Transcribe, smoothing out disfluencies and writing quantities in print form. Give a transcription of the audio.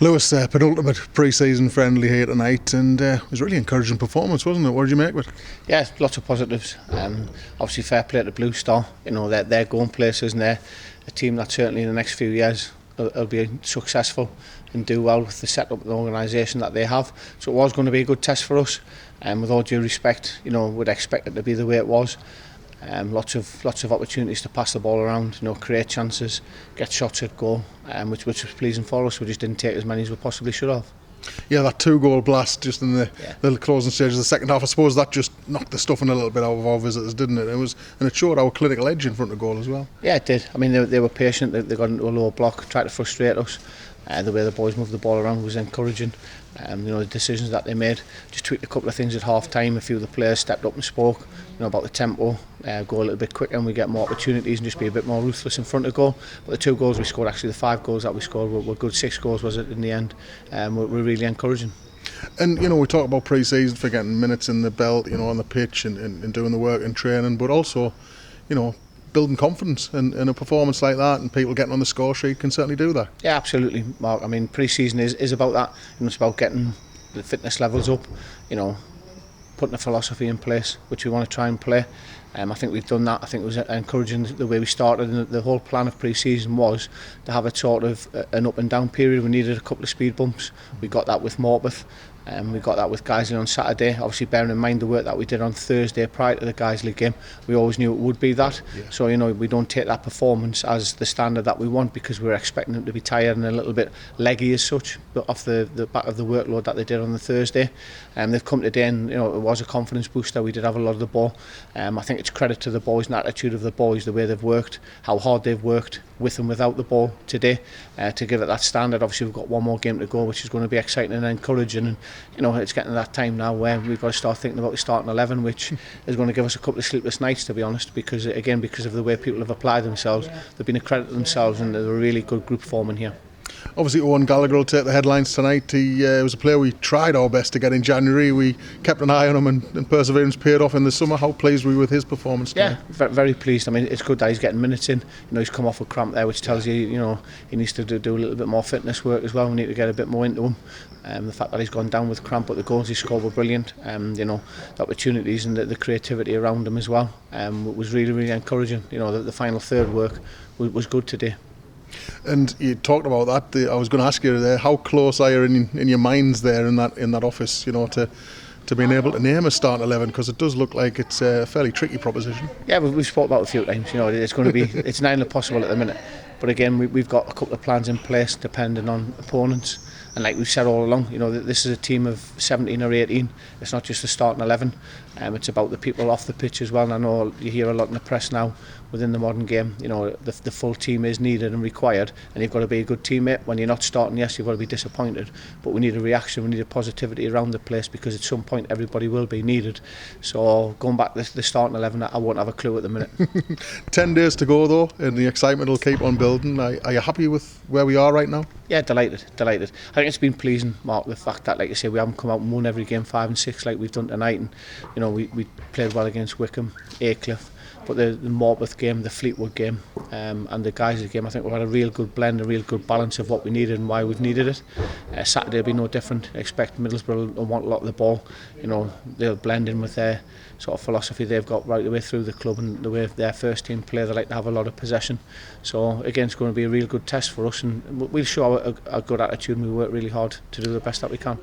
Lewis, penultimate pre-season friendly here tonight, and it was a really encouraging performance, wasn't it? What did you make of it? Yeah, lots of positives. Obviously, fair play to Blue Star. You know, they're going places, and they're a team that certainly in the next few years will be successful and do well with the setup and the organisation that they have. So it was going to be a good test for us. And with all due respect, you know, we'd expect it to be the way it was. Lots of opportunities to pass the ball around, you know, create chances, get shots at goal, which was pleasing for us. We just didn't take as many as we possibly should have. Yeah, that 2-goal blast just in the closing stage of the second half, I suppose that just knocked the stuffing a little bit out of our visitors, didn't it? And it showed our clinical edge in front of goal as well. Yeah, it did. I mean, they were patient. They got into a low block, tried to frustrate us. The way the boys moved the ball around was encouraging. You know, the decisions that they made, just tweaked a couple of things at half time. A few of the players stepped up and spoke, you know, about the tempo, go a little bit quicker and we get more opportunities and just be a bit more ruthless in front of goal. But the 2 goals we scored, actually the 5 goals that we scored were good. 6 goals was it in the end, were really encouraging. And you know, we talk about pre-season for getting minutes in the belt, you know, on the pitch and doing the work and training, but also, you know, building confidence in a performance like that, and people getting on the score sheet can certainly do that. Yeah, absolutely, Mark. I mean, pre-season is about that. You know, it's about getting the fitness levels up, you know, putting a philosophy in place which we want to try and play. I think we've done that. I think it was encouraging the way we started, and the whole plan of pre-season was to have a sort of an up and down period. We needed a couple of speed bumps. We got that with Morpeth. We got that with Guiseley on Saturday. Obviously, bearing in mind the work that we did on Thursday prior to the Guiseley game, we always knew it would be that. Yeah. So, you know, we don't take that performance as the standard that we want, because we're expecting them to be tired and a little bit leggy as such, but off the back of the workload that they did on the Thursday. They've come today, and you know, it was a confidence booster. We did have a lot of the ball. I think it's credit to the boys and attitude of the boys, the way they've worked, how hard they've worked with and without the ball today, to give it that standard. Obviously, we've got one more game to go, which is going to be exciting and encouraging. And you know, it's getting to that time now where we've got to start thinking about the starting 11, which is going to give us a couple of sleepless nights, to be honest, because again, because of the way people have applied themselves, they've been a credit to themselves, and they're a really good group forming here. Obviously, Owen Gallagher will take the headlines tonight. He was a player we tried our best to get in January. We kept an eye on him, and perseverance paid off in the summer. How pleased were you with his performance tonight? Yeah, very pleased. I mean, it's good that he's getting minutes in. You know, he's come off a cramp there, which tells you, you know, he needs to do a little bit more fitness work as well. We need to get a bit more into him. The fact that he's gone down with cramp, but the goals he scored were brilliant. You know, the opportunities and the creativity around him as well was really encouraging. You know, the final third work was good today. And you talked about that. I was going to ask you there, how close are you in your minds there in that office, you know, to being able to name a starting 11, because it does look like it's a fairly tricky proposition. Yeah, we've spoke about it a few times. You know, it's going to be it's nigh impossible at the minute. But again, we've got a couple of plans in place depending on opponents. And like we've said all along, you know, this is a team of 17 or 18. It's not just the starting 11. It's about the people off the pitch as well. And I know you hear a lot in the press now within the modern game. You know, the full team is needed and required, and you've got to be a good teammate. When you're not starting, yes, you've got to be disappointed, but we need a reaction. We need a positivity around the place, because at some point everybody will be needed. So going back to the starting 11, I won't have a clue at the minute. 10 days to go though, and the excitement will keep on building. Are you happy with where we are right now? Yeah, delighted. I think it's been pleasing, Mark, the fact that, like I say, we haven't come out and won every game 5 and 6 like we've done tonight. And you know, we played well against Wickham, Aycliffe, but the Morpeth game, the Fleetwood game, and the Guiseley game, I think we've had a real good blend, a real good balance of what we needed and why we've needed it. Saturday will be no different. I expect Middlesbrough will want a lot of the ball. You know, they'll blend in with their sort of philosophy they've got right the way through the club, and the way their first team play, they like to have a lot of possession. So again, it's going to be a real good test for us, and we'll show a good attitude, and we work really hard to do the best that we can.